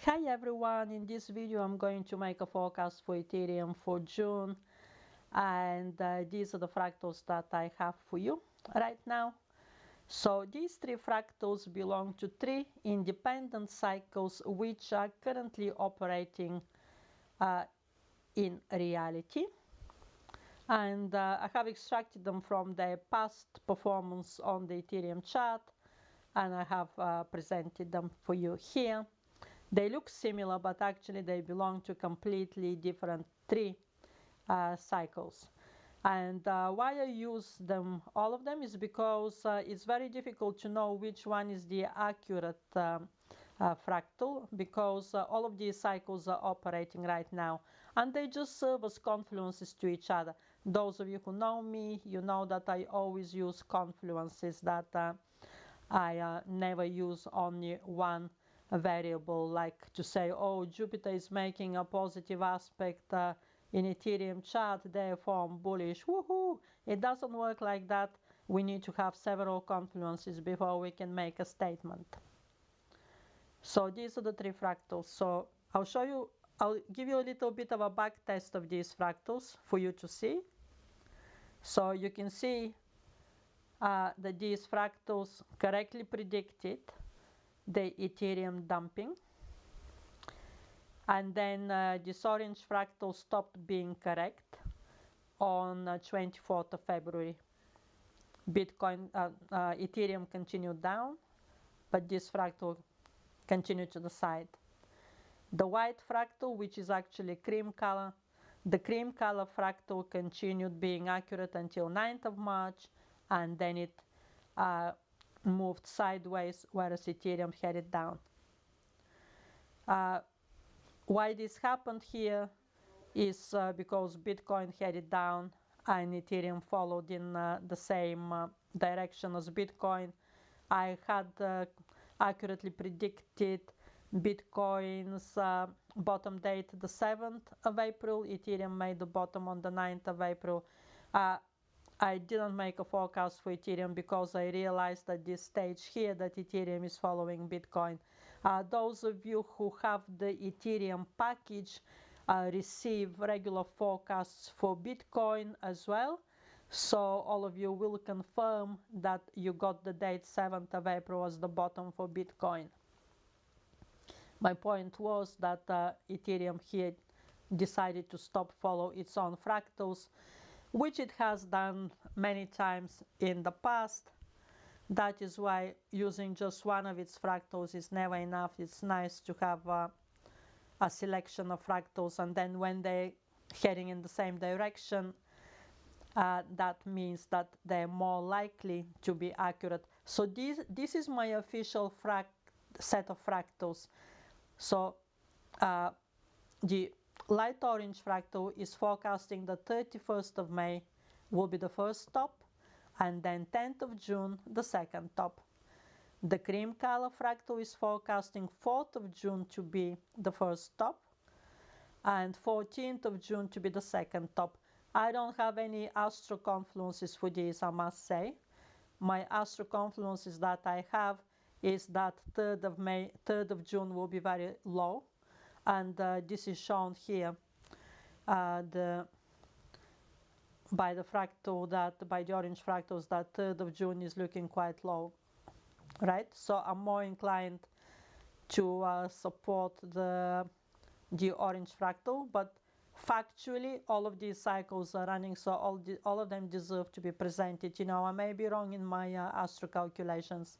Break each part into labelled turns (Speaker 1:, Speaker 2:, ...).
Speaker 1: Hi everyone, in this video I'm going to make a forecast for Ethereum for June, and these are the fractals that I have for you right now. So these three fractals belong to three independent cycles which are currently operating in reality, and I have extracted them from their past performance on the Ethereum chart, and I have presented them for you here. They look similar, but actually they belong to completely different three cycles. And why I use them, all of them, is because it's very difficult to know which one is the accurate fractal, because all of these cycles are operating right now, and they just serve as confluences to each other. Those of you who know me, you know that I always use confluences, that I never use only one variable, like to say, oh, Jupiter is making a positive aspect in Ethereum chart, therefore I'm bullish. Woohoo! It doesn't work like that. We need to have several confluences before we can make a statement. So these are the three fractals. So I'll give you a little bit of a back test of these fractals for you to see. So you can see that these fractals correctly predicted the Ethereum dumping, and then this orange fractal stopped being correct on 24th of February. Ethereum continued down, but this fractal continued to the side. The white fractal, which is actually cream color, the cream color fractal continued being accurate until 9th of March, and then it moved sideways, whereas Ethereum headed down. Why this happened here is because Bitcoin headed down and Ethereum followed in the same direction as Bitcoin. I had accurately predicted Bitcoin's bottom date the 7th of April. Ethereum made the bottom on the 9th of April. I didn't make a forecast for Ethereum because I realized at this stage here that Ethereum is following Bitcoin. Those of you who have the Ethereum package receive regular forecasts for Bitcoin as well. So all of you will confirm that you got the date 7th of April as the bottom for Bitcoin. My point was that Ethereum here decided to stop follow its own fractals, which it has done many times in the past. That is why using just one of its fractals is never enough. It's nice to have a selection of fractals, and then when they're heading in the same direction, that means that they're more likely to be accurate. So this is my official set of fractals. So the light orange fractal is forecasting the 31st of May will be the first stop, and then 10th of June the second top. The cream color fractal is forecasting 4th of June to be the first top, and 14th of June to be the second top. I don't have any astro confluences for these, I must say. My astro confluences that I have is that 3rd of June will be very low, and this is shown here by the orange fractals, that 3rd of June is looking quite low, right? So I'm more inclined to support the orange fractal, but factually all of these cycles are running, so all of them deserve to be presented. You know, I may be wrong in my astro calculations.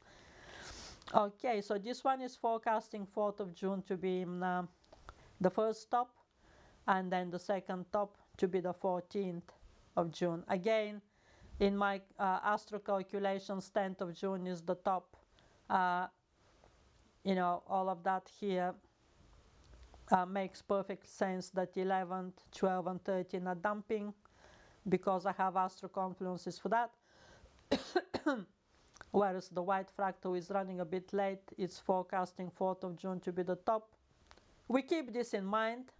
Speaker 1: Okay, so this one is forecasting 4th of June to be the first top, and then the second top to be the 14th of June. Again, in my astro calculations, 10th of June is the top. You know, all of that here makes perfect sense that 11th, 12th, and 13th are dumping, because I have astro confluences for that. Whereas the white fractal is running a bit late. It's forecasting 4th of June to be the top. We keep this in mind.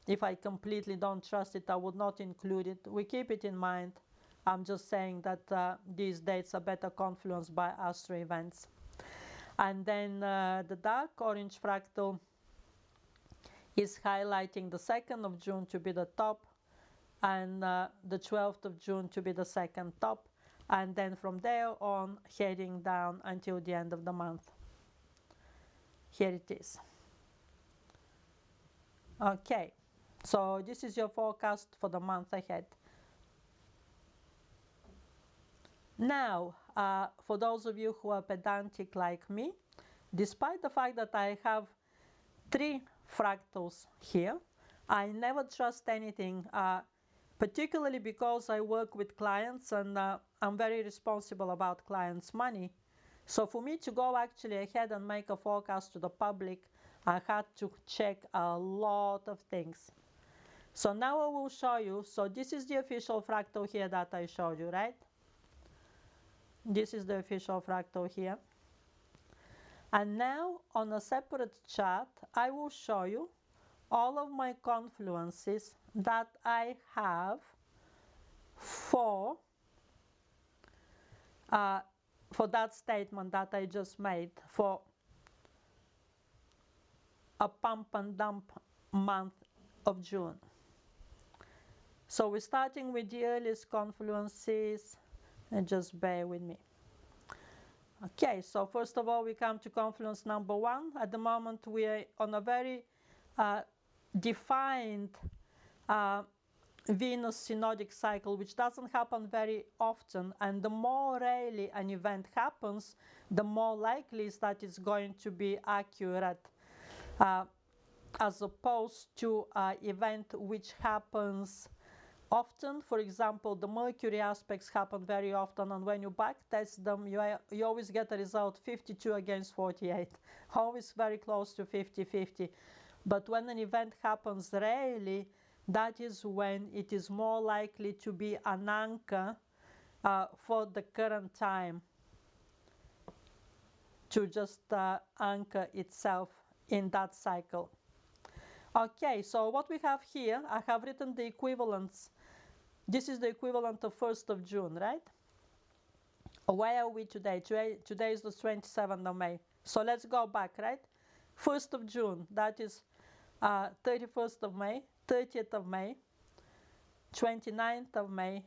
Speaker 1: If I completely don't trust it, I would not include it. We keep it in mind. I'm just saying that these dates are better confluenced by astro events. And then the dark orange fractal is highlighting the 2nd of June to be the top, and the 12th of June to be the second top, and then from there on heading down until the end of the month. Here it is. Okay, so this is your forecast for the month ahead. Now, for those of you who are pedantic like me, despite the fact that I have 3 fractals here, I never trust anything, particularly because I work with clients and I'm very responsible about clients' money. So for me to go actually ahead and make a forecast to the public, I had to check a lot of things. So now I will show you. So this is the official fractal here that I showed you, right? This is the official fractal here. And now on a separate chart, I will show you all of my confluences that I have for that statement that I just made for a pump and dump month of June. So we're starting with the earliest confluences, and just bear with me. Okay, so first of all, we come to confluence number 1. At the moment, we are on a very defined Venus synodic cycle, which doesn't happen very often, and the more rarely an event happens, the more likely is that it's going to be accurate, as opposed to an event which happens often. For example, the Mercury aspects happen very often, and when you backtest them, you always get a result 52 against 48, always very close to 50-50. But when an event happens rarely, that is when it is more likely to be an anchor for the current time, to just anchor itself in that cycle. Okay, so what we have here, I have written the equivalents. This is the equivalent of 1st of June, right? Where are we today? Today is the 27th of May. So let's go back, right? 1st of June, that is 31st of May, 30th of May, 29th of May,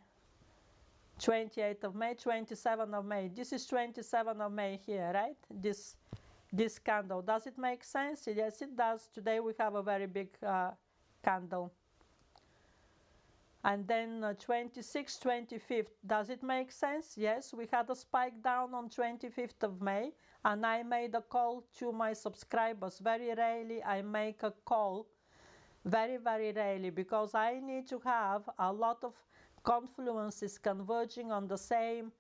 Speaker 1: 28th of May, 27th of May. This is 27th of May here, right? This candle. Does it make sense? Yes, it does. Today we have a very big candle. And then 26th, 25th, does it make sense? Yes, we had a spike down on 25th of May, and I made a call to my subscribers. Very rarely I make a call, very, very rarely, because I need to have a lot of confluences converging on the same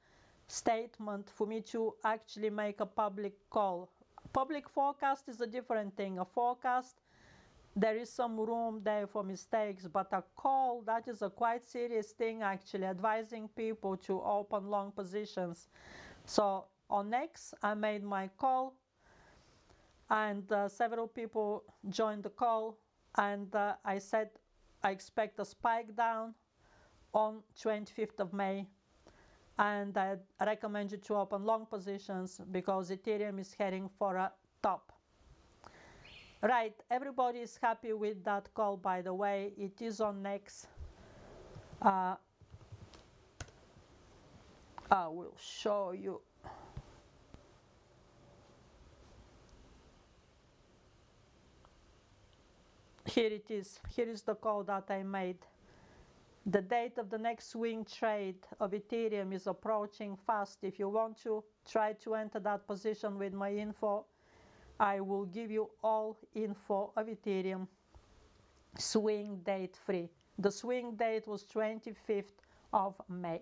Speaker 1: statement for me to actually make a public call. Public forecast is a different thing. A forecast, there is some room there for mistakes, but a call, that is a quite serious thing, actually, advising people to open long positions. So on X, I made my call, and several people joined the call, and I said I expect a spike down on 25th of May, and I recommend you to open long positions because Ethereum is heading for a top. Right, everybody is happy with that call, by the way. It is on X. I will show you. Here it is. Here is the call that I made. The date of the next swing trade of Ethereum is approaching fast. If you want to try to enter that position with my info, I will give you all info of Ethereum, swing date free. The swing date was 25th of May.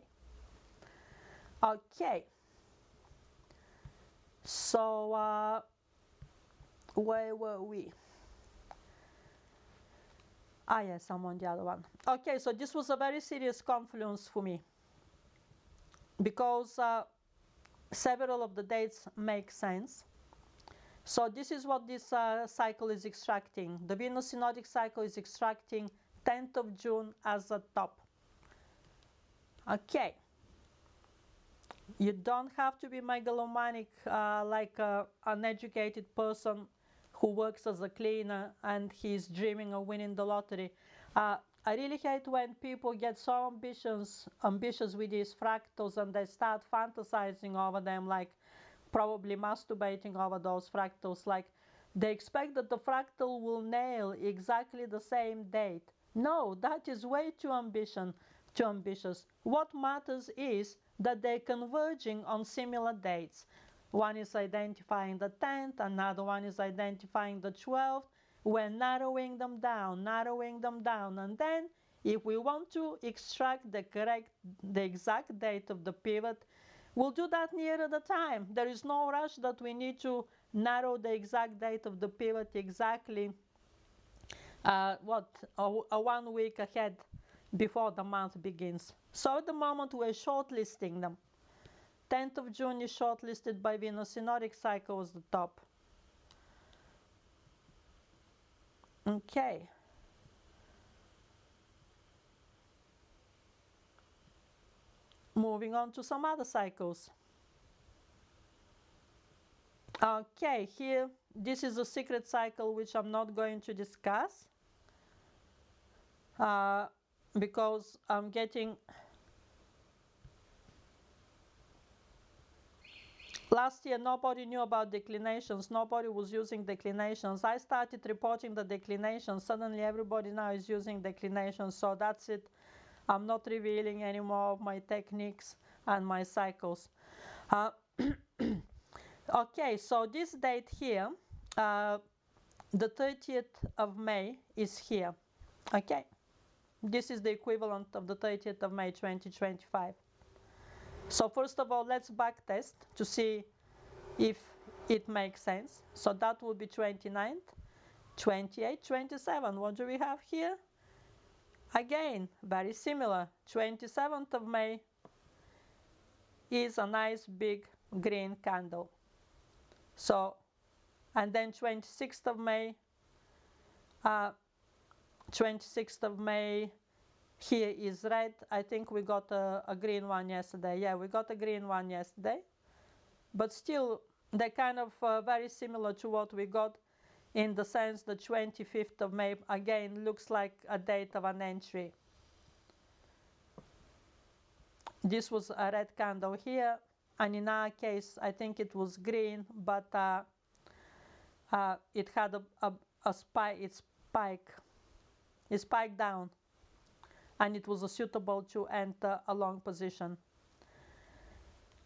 Speaker 1: Okay. So where were we? Ah, yes, I'm on the other one. Okay, so this was a very serious confluence for me because several of the dates make sense. So this is what this cycle is extracting. The Venus synodic cycle is extracting 10th of June as a top. Okay. You don't have to be megalomaniac like an educated person who works as a cleaner and he's dreaming of winning the lottery. I really hate when people get so ambitious with these fractals and they start fantasizing over them, like probably masturbating over those fractals. Like they expect that the fractal will nail exactly the same date. No, that is way too ambitious. What matters is that they're converging on similar dates. One is identifying the 10th, another one is identifying the 12th. We're narrowing them down, and then if we want to extract the exact date of the pivot, we'll do that nearer the time. There is no rush that we need to narrow the exact date of the pivot exactly a 1 week ahead before the month begins. So at the moment we're shortlisting them. 10th of June is shortlisted by Venus. Synodic cycle was the top. Okay. Moving on to some other cycles. Okay, here, this is a secret cycle which I'm not going to discuss because I'm getting... Last year, nobody knew about declinations. Nobody was using declinations. I started reporting the declinations. Suddenly, everybody now is using declinations. So that's it. I'm not revealing any more of my techniques and my cycles. Okay, so this date here, the 30th of May is here. Okay, this is the equivalent of the 30th of May 2025. So first of all, let's backtest to see if it makes sense. So that will be 29th, 28, 27. What do we have here? Again, very similar. 27th of May is a nice big green candle. So, and then 26th of May, 26th of May, here is red. I think we got a green one yesterday. Yeah, we got a green one yesterday. But still, they're kind of very similar to what we got, in the sense the 25th of May, again, looks like a date of an entry. This was a red candle here, and in our case, I think it was green, but it had a spike, it spiked down, and it was suitable to enter a long position.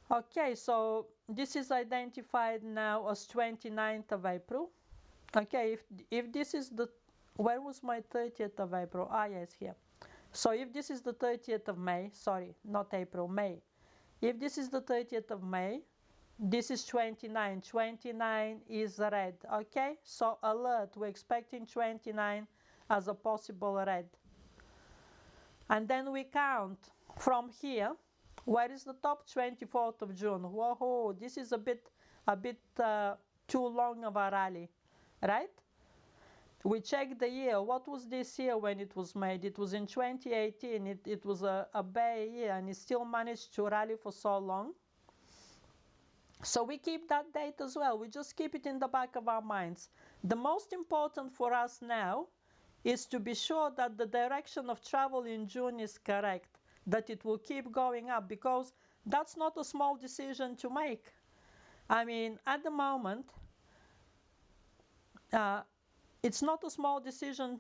Speaker 1: Okay, so this is identified now as 29th of April. Okay, if this is the, where was my 30th of April? Ah, yes, here. So if this is the 30th of May, sorry, not April, May. If this is the 30th of May, this is 29. 29 is red, okay? So alert, we're expecting 29 as a possible red. And then we count from here. Where is the top? 24th of June. Whoa, this is a bit too long of a rally, right? We check the year. What was this year when it was made? It was in 2018. It was a bear year, and it still managed to rally for so long. So we keep that date as well. We just keep it in the back of our minds. The most important for us now is to be sure that the direction of travel in June is correct, that it will keep going up, because that's not a small decision to make. I mean, at the moment, it's not a small decision.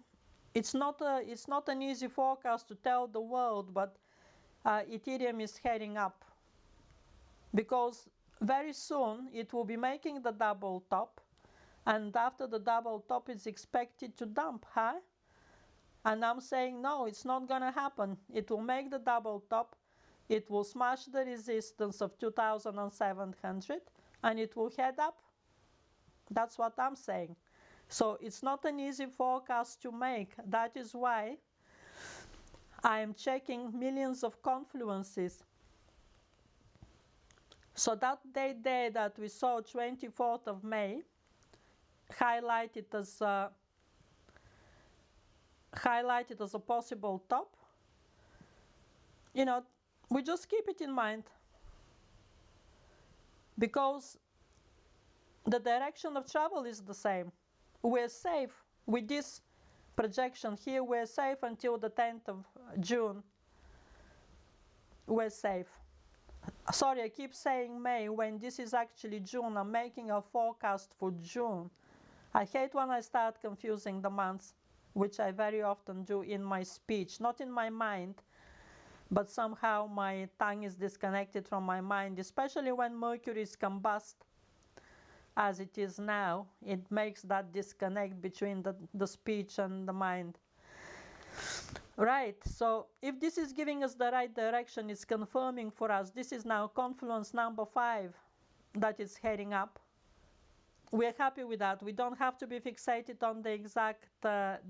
Speaker 1: It's not an easy forecast to tell the world, but Ethereum is heading up, because very soon it will be making the double top, and after the double top it's expected to dump, huh? And I'm saying no, it's not gonna happen. It will make the double top, it will smash the resistance of 2,700, and it will head up. That's what I'm saying. So it's not an easy forecast to make. That is why I am checking millions of confluences. So that date there that we saw, 24th of May, highlighted as a possible top. You know, we just keep it in mind. because the direction of travel is the same. We're safe with this projection here. We're safe until the 10th of June. We're safe. Sorry, I keep saying May when this is actually June. I'm making a forecast for June. I hate when I start confusing the months, which I very often do in my speech, not in my mind, but somehow my tongue is disconnected from my mind, especially when Mercury is combust as it is now. It makes that disconnect between the speech and the mind. Right, so if this is giving us the right direction, it's confirming for us. This is now confluence number 5 that is heading up. We're happy with that. We don't have to be fixated on the exact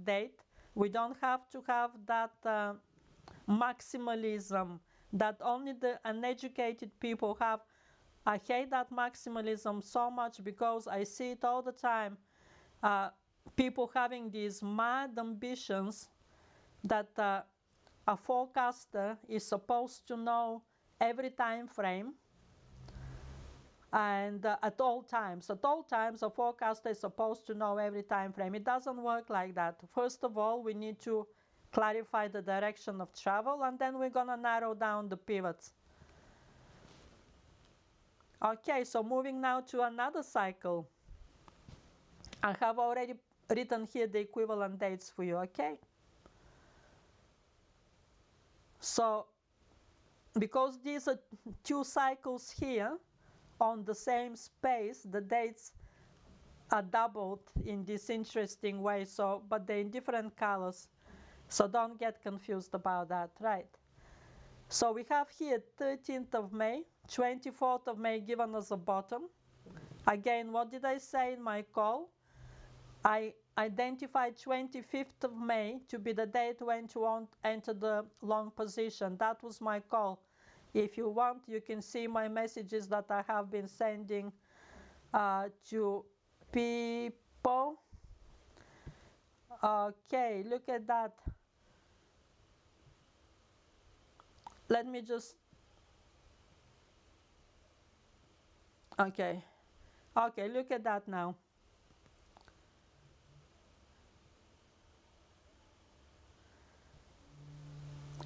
Speaker 1: date. We don't have to have that maximalism that only the uneducated people have. I hate that maximalism so much because I see it all the time. People having these mad ambitions that a forecaster is supposed to know every time frame, and at all times a forecaster is supposed to know every time frame. It doesn't work like that. First of all, we need to clarify the direction of travel, and then we're gonna narrow down the pivots. Okay, so moving now to another cycle. I have already written here the equivalent dates for you, okay? So, because these are two cycles here on the same space, the dates are doubled in this interesting way, so, but they're in different colors. So don't get confused about that, right? So we have here 13th of May, 24th of May given as a bottom. Again, what did I say in my call? I identified 25th of May to be the date when to enter the long position. That was my call. If you want, you can see my messages that I have been sending to people. Okay, look at that. Let me just, okay, look at that now.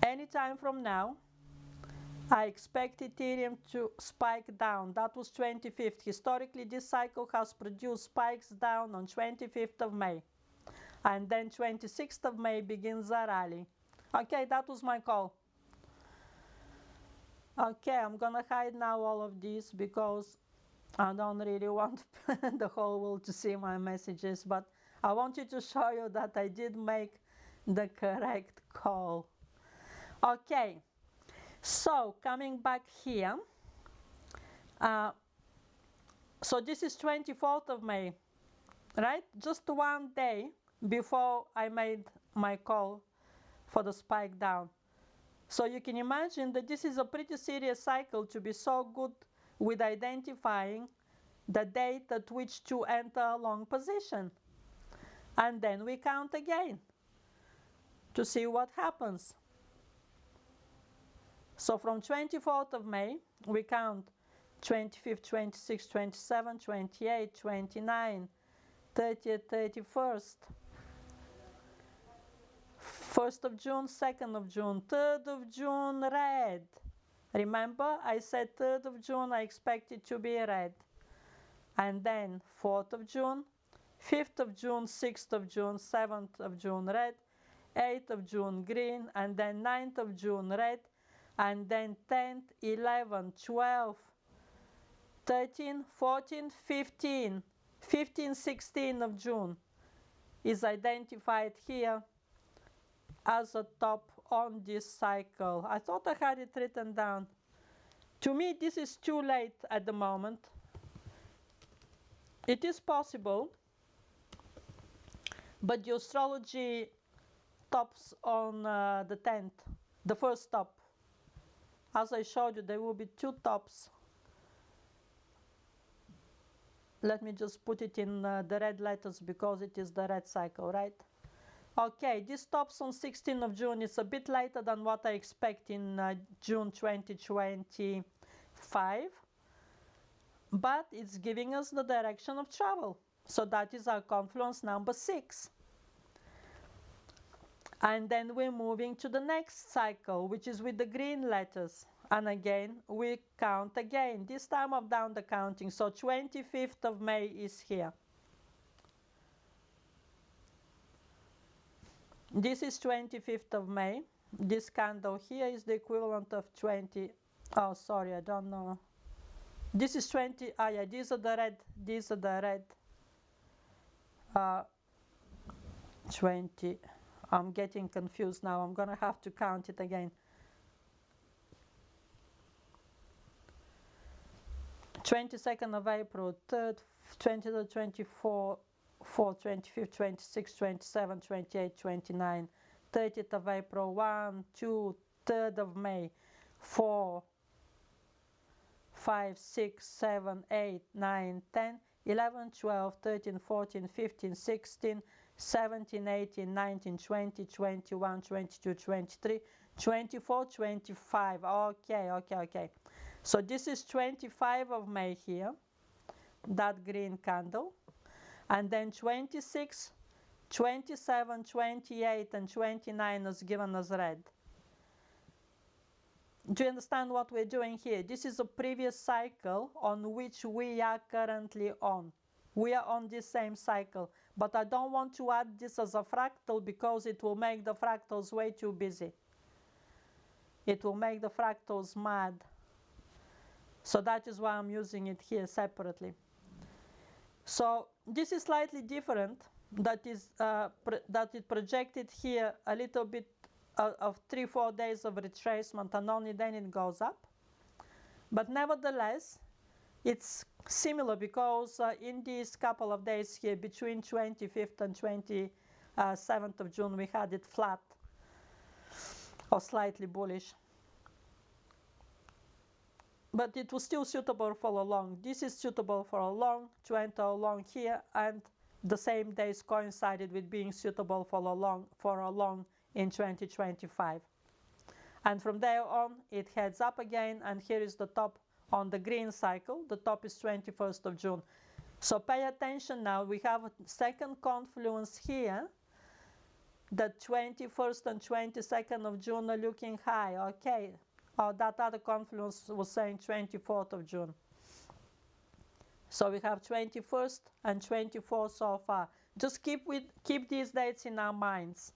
Speaker 1: Anytime from now, I expect Ethereum to spike down. That was 25th. Historically, this cycle has produced spikes down on 25th of May. And then 26th of May begins a rally. Okay, that was my call. Okay, I'm gonna hide now all of these because I don't really want the whole world to see my messages, but I wanted to show you that I did make the correct call. Okay, so coming back here, so this is 24th of May, right? Just one day before I made my call for the spike down. So you can imagine that this is a pretty serious cycle to be so good with identifying the date at which to enter a long position. And then we count again to see what happens. So from 24th of May, we count 25th, 26th, 27th, 28th, 29th, 30th, 31st, 1st of June, 2nd of June, 3rd of June, red. Remember, I said 3rd of June, I expect it to be red. And then 4th of June, 5th of June, 6th of June, 7th of June, red, 8th of June, green, and then 9th of June, red, and then 10th, 11th, 12th, 13th, 14th, 15th, 15th, 16th of June is identified here as a top on this cycle. I thought I had it written down. To me, this is too late at the moment. It is possible, but the astrology tops on the 10th, the first top. As I showed you, there will be two tops. Let me just put it in the red letters because it is the red cycle, right? Okay, this stops on 16th of June. It's a bit later than what I expect in June 2025. but it's giving us the direction of travel. So that is our confluence number 6. And then we're moving to the next cycle, which is with the green letters. And again, we count again. This time I've done the counting. So 25th of May is here. This is 25th of May. This candle here is the equivalent of 20. Oh, sorry, I don't know. This is 20. Ah, yeah, these are the red. These are the red. 20. I'm getting confused now. I'm going to have to count it again. 22nd of April, 3rd, 20th, 24th, 4th, 25th, 26th, 27th, 28th, 29th, 30th of April, 1, 2, 3rd of May, 4, 5, 6, 7, 8, 9, 10, 11, 12, 13, 14, 15, 16, 17, 18, 19, 20, 21, 22, 23, 24, 25. Okay. So this is 25 of May here, that green candle. And then 26, 27, 28, and 29 is given as red. Do you understand what we're doing here? This is a previous cycle on which we are currently on. We are on this same cycle, but I don't want to add this as a fractal because it will make the fractals way too busy. It will make the fractals mad. So that is why I'm using it here separately. So this is slightly different. That it projected here a little bit of 3-4 days of retracement, and only then it goes up. But nevertheless, it's similar because in these couple of days here, between 25th and 27th of June, we had it flat or slightly bullish. But it was still suitable for a long. This is suitable for a long, to enter a long here, and the same days coincided with being suitable for a long in 2025. And from there on, it heads up again, and here is the top on the green cycle. The top is 21st of June. So pay attention now. We have a second confluence here. The 21st and 22nd of June are looking high. Okay. Oh, that other confluence was saying 24th of June. So we have 21st and 24th so far. Just keep these dates in our minds.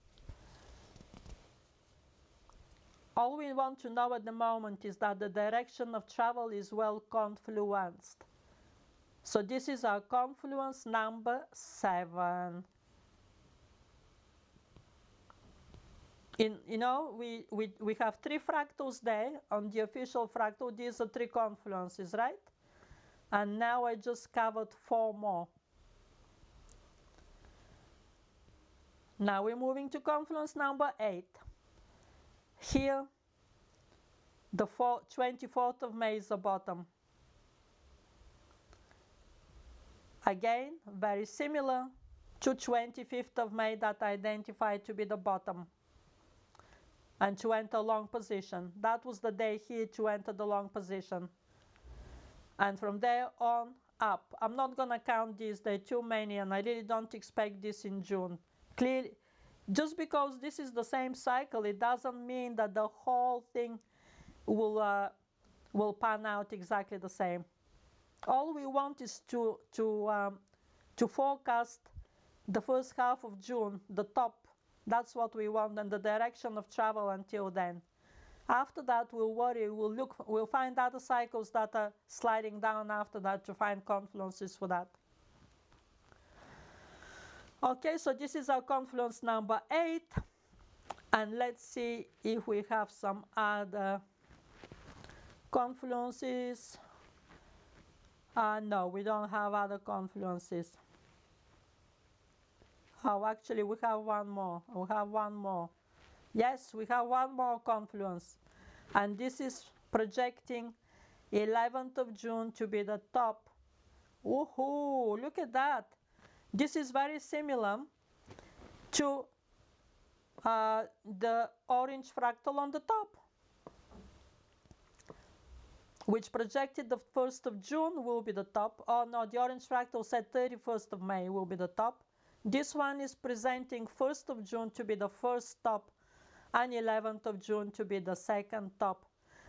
Speaker 1: All we want to know at the moment is that the direction of travel is well confluenced. So this is our confluence number 7. We have 3 fractals there on the official fractal. These are 3 confluences, right? And now I just covered 4 more. Now we're moving to confluence number 8. Here, the 24th of May is the bottom. Again, very similar to 25th of May that I identified to be the bottom. And to enter long position. That was the day here to enter the long position. And from there on up. I'm not going to count these, there are too many, and I really don't expect this in June. Clearly, just because this is the same cycle, it doesn't mean that the whole thing will pan out exactly the same. All we want is to forecast the first half of June, the top. That's what we want, and the direction of travel until then. After that, we'll worry, we'll find other cycles that are sliding down after that to find confluences for that. Okay, so this is our confluence number 8. And let's see if we have some other confluences. No, we don't have other confluences. Oh, actually, we have one more. We have one more. Yes, we have one more confluence. And this is projecting 11th of June to be the top. Woohoo! Look at that. This is very similar to the orange fractal on the top. which projected the 1st of June will be the top. Oh no, the orange fractal said 31st of May will be the top. This one is presenting 1st of June to be the first top and 11th of June to be the second top.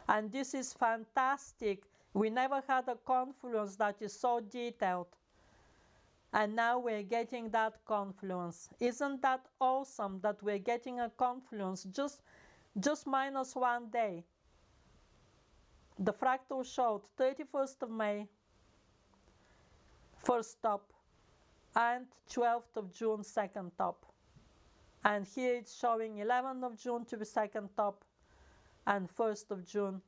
Speaker 1: And this is fantastic. We never had a confluence that is so detailed. And now we're getting that confluence. Isn't that awesome that we're getting a confluence just minus 1 day? The fractal showed 31st of May, first top, and 12th of June, second top. And here it's showing 11th of June to be second top and 1st of June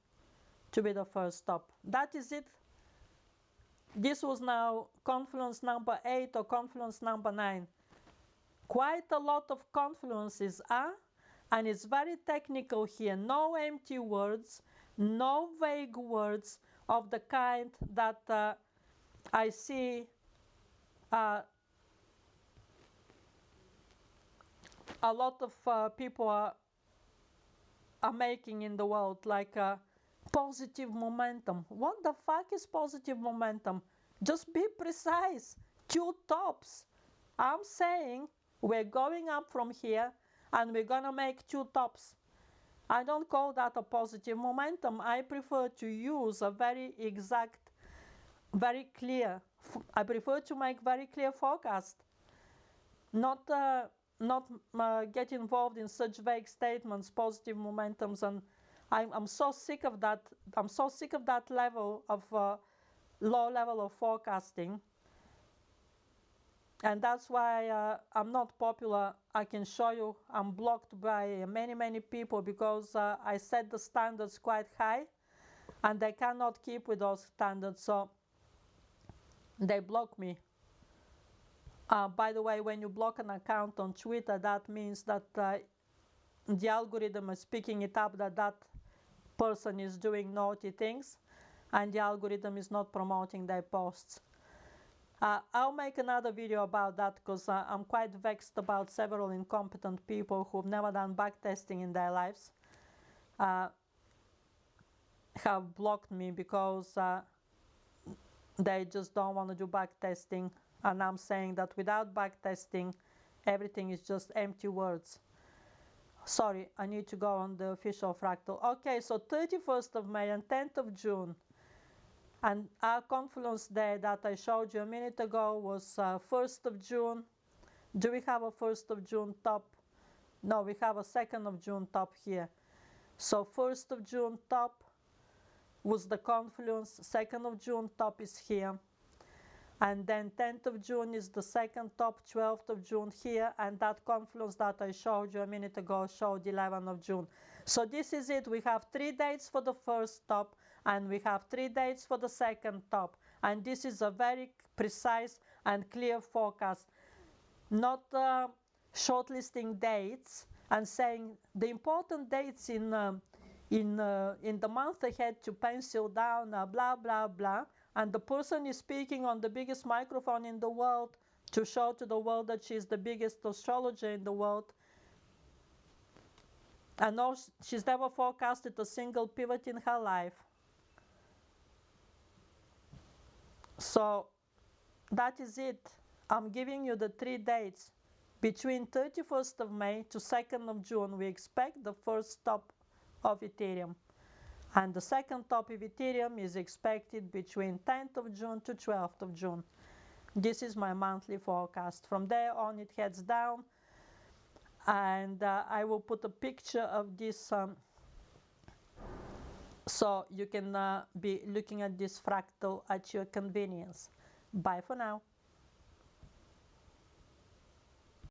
Speaker 1: to be the first top. That is it. This was now confluence number 8 or confluence number 9. Quite a lot of confluences, and it's very technical here. No empty words, no vague words of the kind that I see a lot of people are making in the world, like positive momentum. What the fuck is positive momentum? Just be precise. 2 tops. I'm saying we're going up from here and we're gonna make 2 tops. I don't call that a positive momentum. I prefer to use a very exact, very clear. I prefer to make very clear forecast. Not get involved in such vague statements, positive momentums, and I'm so sick of that. I'm so sick of that level of low level of forecasting, and that's why I'm not popular. I can show you I'm blocked by many people because I set the standards quite high, and they cannot keep with those standards, so they block me. By the way, when you block an account on Twitter, that means that the algorithm is picking it up that that person is doing naughty things, and the algorithm is not promoting their posts. I'll make another video about that because I'm quite vexed about several incompetent people who've never done backtesting in their lives have blocked me because they just don't want to do backtesting. And I'm saying that without backtesting, everything is just empty words. Sorry, I need to go on the official fractal. Okay, so 31st of May and 10th of June. And our confluence day that I showed you a minute ago was 1st of June. Do we have a 1st of June top? No, we have a 2nd of June top here. So 1st of June top was the confluence. 2nd of June top is here. And then 10th of June is the second top, 12th of June here, and that confluence that I showed you a minute ago showed 11th of June. So this is it. We have 3 dates for the first top, and we have 3 dates for the second top. And this is a very precise and clear forecast, not shortlisting dates and saying the important dates in the month ahead to pencil down, blah, blah, blah. And the person is speaking on the biggest microphone in the world to show to the world that she's the biggest astrologer in the world. And no, she's never forecasted a single pivot in her life. So that is it. I'm giving you the 3 dates. Between 31st of May to 2nd of June, we expect the first top of Ethereum. And the second top of Ethereum is expected between 10th of June to 12th of June. This is my monthly forecast. From there on, it heads down. And I will put a picture of this so you can be looking at this fractal at your convenience. Bye for now.